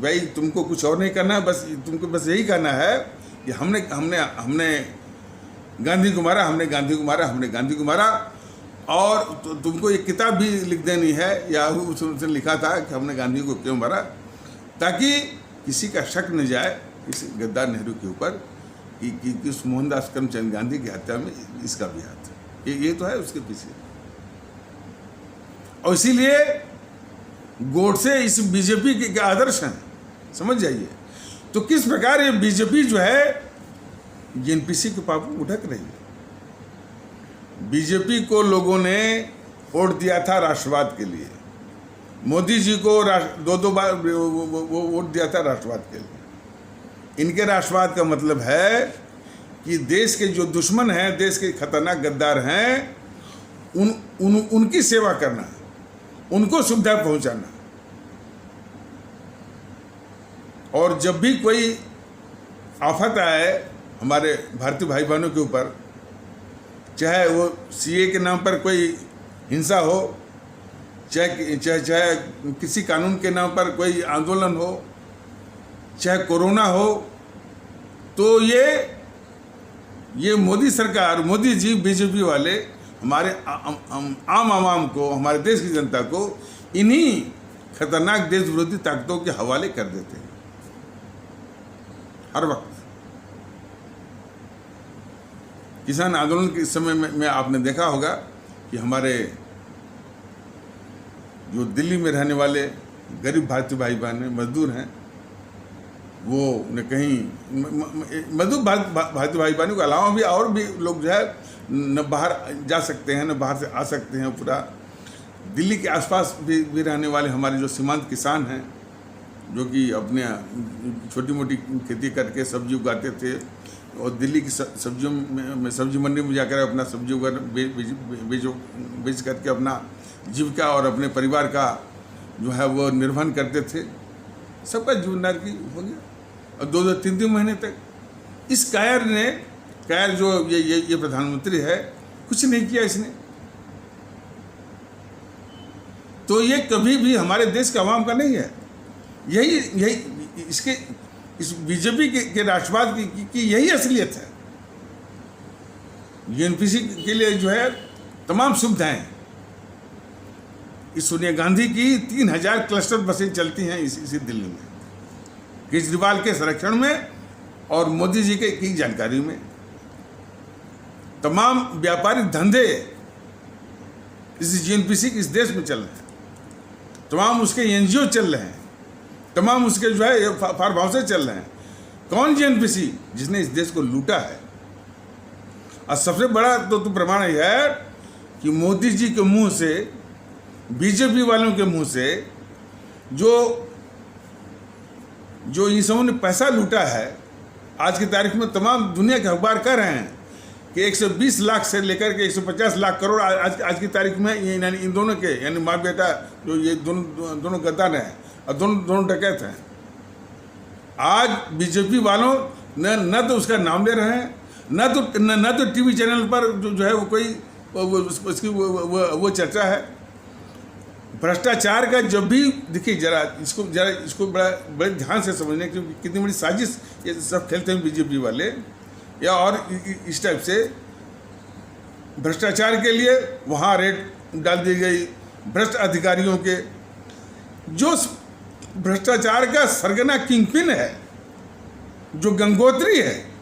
भाई तुमको कुछ और नहीं करना है, तुमको बस यही करना है कि हमने गांधी को मारा, हमने गांधी को मारा, और तुमको एक किताब भी लिख देनी है, या उसने लिखा था कि हमने गांधी को क्यों मारा, ताकि किसी का शक न जाए इस गद्दार नेहरू के ऊपर कि उस मोहनदास करमचंद गांधी की हत्या में इसका भी हाथ है। ये तो है उसके पीछे। और इसीलिए गोडसे इस बीजेपी के आदर्श हैं, समझ जाइए। तो किस प्रकार ये बीजेपी जो है एनपीसी के पापों को ढक रही है। बीजेपी को लोगों ने वोट दिया था राष्ट्रवाद के लिए, मोदी जी को दो बार वो वोट दिया था राष्ट्रवाद के लिए। इनके राष्ट्रवाद का मतलब है कि देश के जो दुश्मन हैं, देश के खतरनाक गद्दार हैं, उनकी सेवा करना, उनको सुविधा पहुंचाना। और जब भी कोई आफत आए हमारे भारतीय भाई बहनों के ऊपर, चाहे वो सीए के नाम पर कोई हिंसा हो, चाहे किसी कानून के नाम पर कोई आंदोलन हो, चाहे कोरोना हो, तो ये मोदी सरकार, मोदी जी, बीजेपी वाले हमारे आम आवाम को, हमारे देश की जनता को इन्हीं खतरनाक देश विरोधी ताकतों के हवाले कर देते हैं हर वक्त। किसान आंदोलन के समय में आपने देखा होगा कि हमारे जो दिल्ली में रहने वाले गरीब भारतीय भाई बहन हैं, मजदूर हैं, वो न कहीं मजदूर भारतीय भाई बहनों के अलावा भी और भी लोग जो है न बाहर जा सकते हैं, न बाहर से आ सकते हैं। पूरा दिल्ली के आसपास भी रहने वाले हमारे जो सीमांत किसान हैं, जो कि अपने छोटी मोटी खेती करके सब्जी उगाते थे, और दिल्ली की सब्जियों में सब्जी मंडी में जाकर अपना सब्जी उगा बेच करके अपना जीविका और अपने परिवार का जो है वो निर्वहन करते थे। सबका जीवनदार की हो गया। और 2-3 महीने तक इस कायर जो ये प्रधानमंत्री है, कुछ नहीं किया इसने। तो ये कभी भी हमारे देश के आवाम का नहीं है। यही इस बीजेपी के राष्ट्रवाद की यही असलियत है। एनपीसी के लिए जो है तमाम सुविधाएं, इस सोनिया गांधी की 3000 क्लस्टर बसें चलती हैं इसी दिल्ली में, केजरीवाल के संरक्षण में और मोदी जी की जानकारी में। तमाम व्यापारिक धंधे इस एनपीसी इस देश में चल रहे हैं, तमाम उसके एनजीओ चल रहे हैं, तमाम उसके जो है फार्म हाउस चल रहे हैं। कौन एनपीसी? जिसने इस देश को लूटा है। और सबसे बड़ा तो प्रमाण यह है कि मोदी जी के मुंह से, बीजेपी वालों के मुंह से जो जो इन सबों ने पैसा लूटा है, आज की तारीख में तमाम दुनिया के अखबार कह रहे हैं कि 120 लाख से लेकर के 150 लाख करोड़ आज की तारीख में यानी इन दोनों के, यानी माँ बेटा जो ये दोनों गद्दार हैं और दोनों डकैत हैं। आज बीजेपी वालों न तो उसका नाम ले रहे हैं, न तो टीवी चैनल पर जो है वो कोई उसकी वो चर्चा है। भ्रष्टाचार का जब भी देखिए, जरा इसको बड़े ध्यान से समझने की कितनी बड़ी साजिश ये सब खेलते हैं बीजेपी वाले, या और इस टाइप से भ्रष्टाचार के लिए वहाँ रेट डाल दी गई भ्रष्ट अधिकारियों के। जो भ्रष्टाचार का सरगना किंगपिन है, जो गंगोत्री है,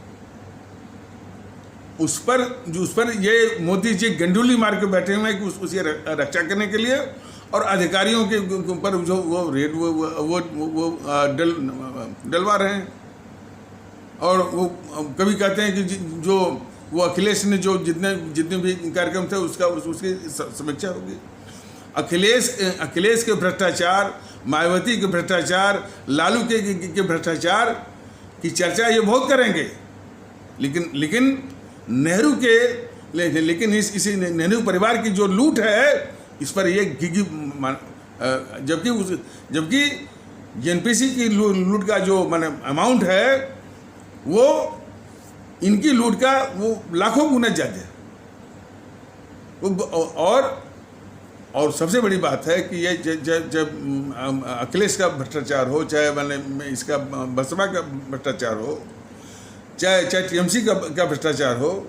उस पर ये मोदी जी गंडूली मार के बैठे हुए हैं कि उसकी रक्षा करने के लिए, और अधिकारियों के ऊपर जो वो रेट वो डलवा रहे हैं। और वो कभी कहते हैं कि जो वो अखिलेश ने जो जितने भी कार्यक्रम थे उसकी समीक्षा होगी। अखिलेश के भ्रष्टाचार, मायावती के भ्रष्टाचार, लालू के भ्रष्टाचार की चर्चा ये बहुत करेंगे, लेकिन नेहरू के लेकिन इसी नेहरू परिवार की जो लूट है, इस पर ये घिघी जबकि एनपीसी की लूट का जो अमाउंट है वो इनकी लूट का वो लाखों गुना ज़्यादा है। और सबसे बड़ी बात है कि ये जब अखिलेश का भ्रष्टाचार हो, चाहे इसका बसपा का भ्रष्टाचार हो, चाहे टीएमसी का भ्रष्टाचार हो,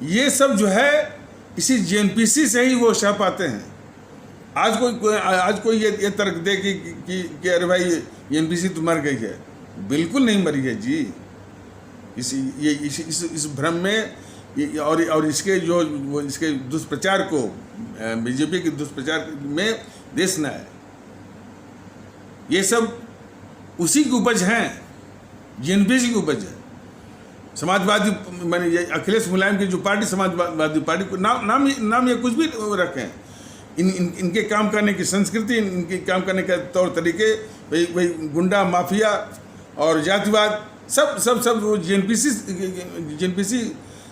ये सब जो है इसी जेएनपीसी से ही वो छा पाते हैं। आज कोई ये तर्क दे कि अरे भाई एनपीसी तो मर गई है, बिल्कुल नहीं मरी है जी। इस भ्रम में और इसके इसके दुष्प्रचार को, बीजेपी के दुष्प्रचार में देश न है। ये सब उसी की उपज हैं, जेएनपीसी की उपज है। समाजवादी ये अखिलेश मुलायम की जो पार्टी, समाजवादी पार्टी को नाम ये कुछ भी रखें, इनके काम करने की संस्कृति, इनके काम करने के तौर तरीके, वही गुंडा माफिया और जातिवाद, सब वो जेएनपीसी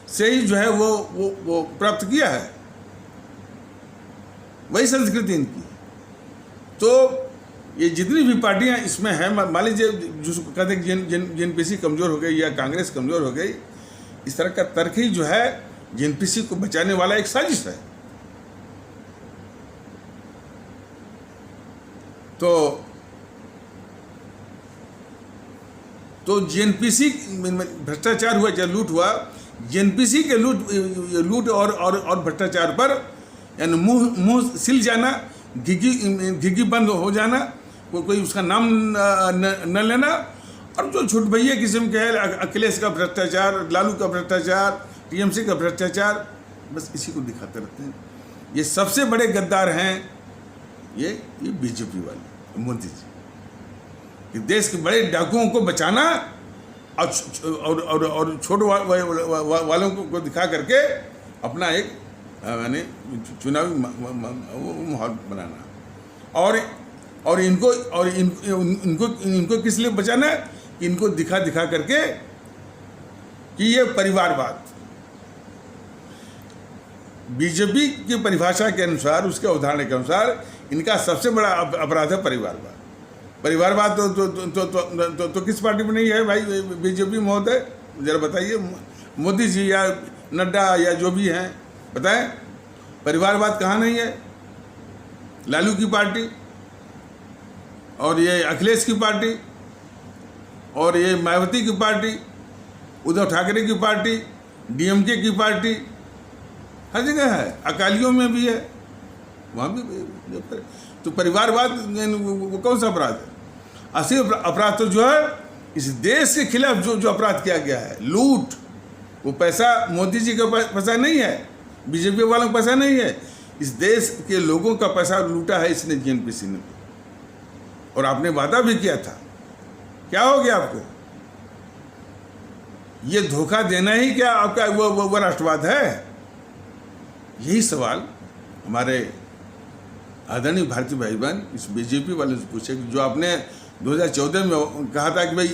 से ही जो है वो प्राप्त किया है, वही संस्कृति इनकी। तो ये जितनी भी पार्टियां इसमें हैं, मान लीजिए जिसको कहते हैं जेएनपीसी कमज़ोर हो गई या कांग्रेस कमज़ोर हो गई, इस तरह का तर्क ही जो है जेएनपीसी को बचाने वाला एक साजिश है। तो जेएनपीसी भ्रष्टाचार हुआ, चाहे लूट हुआ, जेएनपीसी के लूट और भ्रष्टाचार पर यानी मुंह सिल जाना, घिघी बंद हो जाना, कोई उसका नाम न लेना, और जो झूठ भैया किस्म के है, अखिलेश का भ्रष्टाचार, लालू का भ्रष्टाचार, टीएमसी का भ्रष्टाचार, बस इसी को दिखाते रहते हैं। ये सबसे बड़े गद्दार हैं ये बीजेपी वाले, मोदी जी, कि देश के बड़े डाकुओं को बचाना और छोटे वालों को दिखा करके अपना एक यानी चुनावी माहौल बनाना, और इनको किस लिए बचाना है? इनको दिखा करके कि ये परिवारवाद, बीजेपी की परिभाषा के अनुसार, उसके अवधारणा के अनुसार इनका सबसे बड़ा अपराध है परिवारवाद। परिवारवाद तो किस पार्टी में नहीं है भाई बीजेपी महोदय? जरा बताइए, मोदी जी या नड्डा या जो भी हैं, बताएं परिवारवाद कहाँ नहीं है? लालू की पार्टी और ये अखिलेश की पार्टी और ये मायावती की पार्टी, उद्धव ठाकरे की पार्टी, डीएमके की पार्टी, हर जगह है, अकालियों में भी है, वहाँ भी। तो परिवारवाद वो कौन सा अपराध है? असली अपराध तो जो है इस देश के खिलाफ जो अपराध किया गया है, लूट। वो पैसा मोदी जी का पैसा नहीं है, बीजेपी वालों का पैसा नहीं है, इस देश के लोगों का पैसा लूटा है इसने, जेएनपीसी ने। और आपने वादा भी किया था, क्या हो गया आपको? ये धोखा देना ही क्या आपका वो राष्ट्रवाद है? यही सवाल हमारे आदरणीय भारतीय भाई बहन इस बीजेपी वाले से पूछे कि जो आपने 2014 में कहा था कि भाई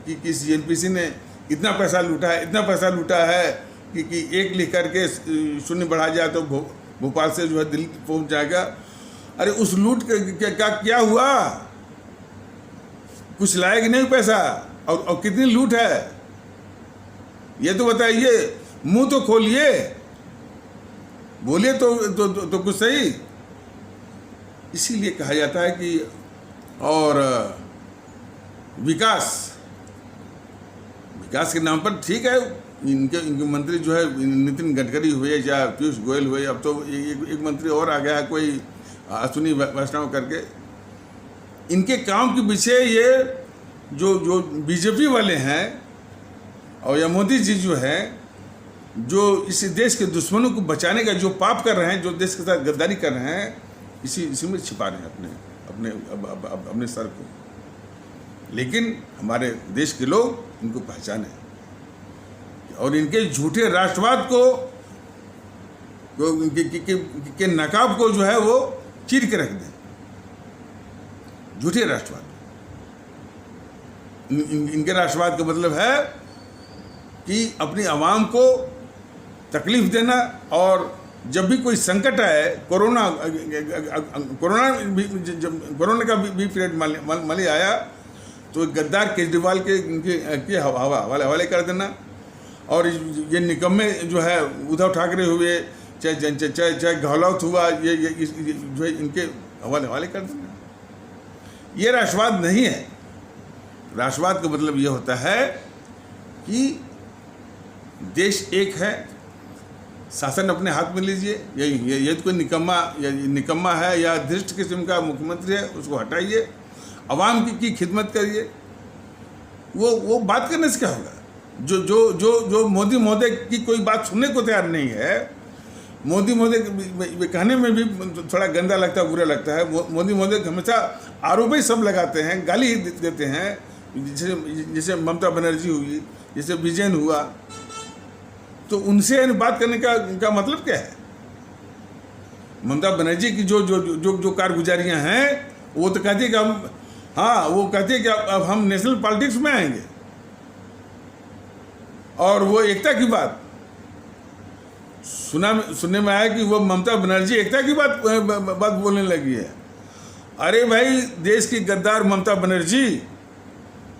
कि इस जेएनपीसी ने इतना पैसा लूटा है, इतना पैसा लूटा है कि एक लिख करके शून्य बढ़ा जाए तो भोपाल से जो है दिल्ली पहुंच जाएगा। अरे उस लूट का क्या हुआ? कुछ लाया कि नहीं पैसा? और कितनी लूट है ये तो बताइए, मुंह तो खोलिए, बोलिए तो कुछ सही। इसीलिए कहा जाता है कि और विकास के नाम पर ठीक है, इनके मंत्री जो है नितिन गडकरी हुए या पीयूष गोयल हुए, अब तो एक मंत्री और आ गया है कोई अश्विनी वैष्णव करके। इनके काम के पीछे ये जो बीजेपी वाले हैं और या मोदी जी जो है, जो इस देश के दुश्मनों को बचाने का जो पाप कर रहे हैं, जो देश के साथ गद्दारी कर रहे हैं, इसी में छिपा रहे हैं अपने सर को। लेकिन हमारे देश के लोग इनको पहचाने और इनके झूठे राष्ट्रवाद के नकाब को जो है वो चीर के रख दें। झूठे राष्ट्रवाद, इनके राष्ट्रवाद का मतलब है कि अपनी आवाम को तकलीफ देना, और जब भी कोई संकट आए, कोरोना का भी पीरियड मान आया तो गद्दार केजरीवाल के हवाले कर देना, और ये निकम्मे जो है उद्धव ठाकरे हुए, चाहे गहलोत हुआ, ये जो है इनके हवाले कर देना। ये राष्ट्रवाद नहीं है। राष्ट्रवाद का मतलब ये होता है कि देश एक है, शासन अपने हाथ में लीजिए। ये कोई निकम्मा है या धृष्ट किस्म का मुख्यमंत्री है, उसको हटाइए, आवाम की खिदमत करिए। वो बात करने से क्या होगा? जो मोदी महोदय की कोई बात सुनने को तैयार नहीं है, मोदी महोदय कहने में भी थोड़ा गंदा लगता है, बुरा लगता है। मोदी महोदय हमेशा आरोप ही सब लगाते हैं, गाली देते हैं, जैसे ममता बनर्जी हुई, जैसे विजयन हुआ, तो उनसे बात करने का मतलब क्या है? ममता बनर्जी की जो कारगुजारियां हैं, वो तो कहती है कि हम, हाँ, वो कहती है कि अब हम नेशनल पॉलिटिक्स में आएंगे, और वो एकता की बात सुनने में आया कि वो ममता बनर्जी एकता की बात बोलने लगी है। अरे भाई, देश की गद्दार ममता बनर्जी,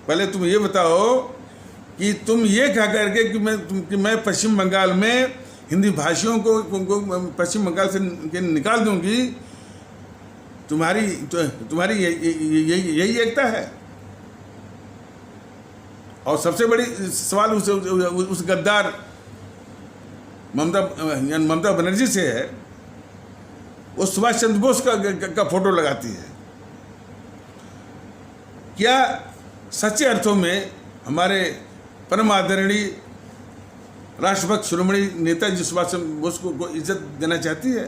पहले तुम ये बताओ कि तुम ये कह करके कि मैं पश्चिम बंगाल में हिंदी भाषियों को पश्चिम बंगाल से निकाल दूंगी, तुम्हारी यही एकता है? और सबसे बड़ी सवाल उस गद्दार ममता बनर्जी से है, वो सुभाष चंद्र बोस का फोटो लगाती है। क्या सच्चे अर्थों में हमारे परम आदरणीय राष्ट्रभक्त शिरोमणि नेताजी सुभाष चंद्र बोस को इज्जत देना चाहती है?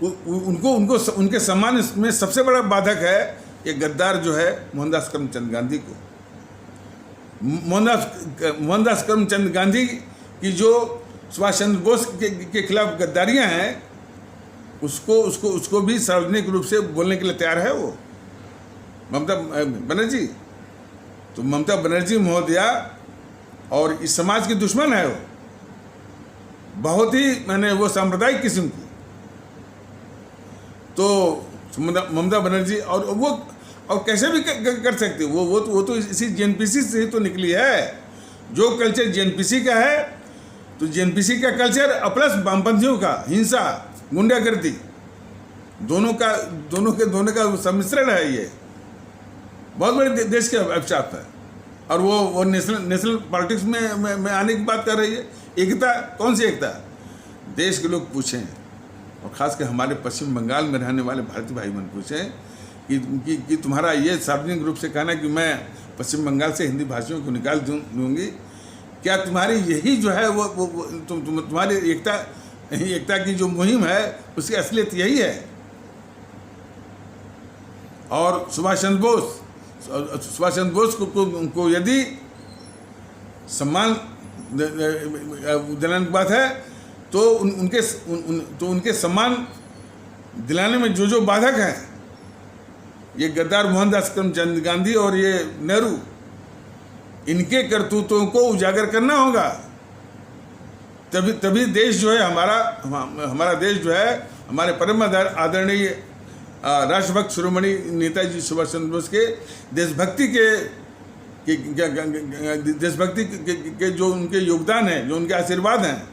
उनको उनके सम्मान में सबसे बड़ा बाधक है ये गद्दार जो है मोहनदास करमचंद गांधी को। मोहनदास करमचंद गांधी की जो सुभाष चंद्र बोस के खिलाफ गद्दारियां हैं, उसको भी सार्वजनिक रूप से बोलने के लिए तैयार है वो ममता बनर्जी। तो ममता बनर्जी महोदया और इस समाज की दुश्मन है वो, बहुत ही वो सांप्रदायिक किस्म की। तो ममता बनर्जी और कैसे भी कर सकती है वो तो इसी जेएनपीसी से ही तो निकली है। जो कल्चर जेएनपीसी का है, तो जेएनपीसी का कल्चर प्लस वामपंथियों का हिंसा, गुंडागर्दी, दोनों का सम्मिश्रण है। ये बहुत बड़े देश के अभिशाप है। और वो नेशनल पॉलिटिक्स में आने की बात कर रही है। एकता, कौन सी एकता? देश के लोग पूछें, और खासकर हमारे पश्चिम बंगाल में रहने वाले भारतीय भाई बहन पूछें कि तुम्हारा ये सार्वजनिक रूप से कहना कि मैं पश्चिम बंगाल से हिंदी भाषियों को निकाल दूंगी, क्या तुम्हारी यही जो है वो तुम्हारी एकता की जो मुहिम है, उसकी असलियत यही है? और सुभाष चंद्र बोस को यदि सम्मान दिलाने की बात है, तो उनके सम्मान दिलाने में जो बाधक हैं, ये गद्दार मोहनदास करमचंद गांधी और ये नेहरू, इनके करतूतों को उजागर करना होगा। तभी देश जो है हमारा देश जो है हमारे परम आदरणीय राष्ट्रभक्त शिरोमणि नेताजी सुभाष चंद्र बोस के देशभक्ति के जो उनके योगदान है, जो उनके आशीर्वाद हैं,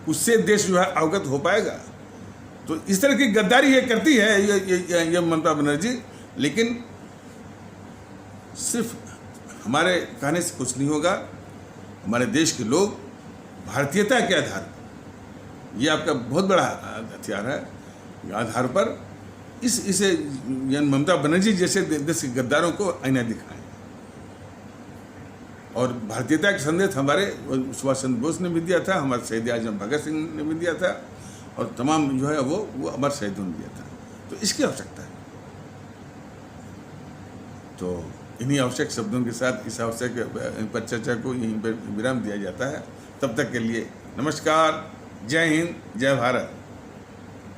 उससे देश जो है अवगत हो पाएगा। तो इस तरह की गद्दारी ये करती है ये ममता बनर्जी, लेकिन सिर्फ हमारे कहने से कुछ नहीं होगा। हमारे देश के लोग भारतीयता के आधार पर, ये आपका बहुत बड़ा हथियार है, आधार पर इसे ममता बनर्जी जैसे देश के गद्दारों को आईना दिखाएं। और भारतीयता का संदेश हमारे सुभाष चंद्र बोस ने भी दिया था, हमारे शहीद आजम भगत सिंह ने भी दिया था, और तमाम जो है वो हमारे शहीदों ने दिया था। तो इसकी आवश्यकता है। तो इन्हीं आवश्यक शब्दों के साथ इस आवश्यक पर चर्चा को यहीं पर विराम दिया जाता है। तब तक के लिए नमस्कार, जय हिंद, जय भारत।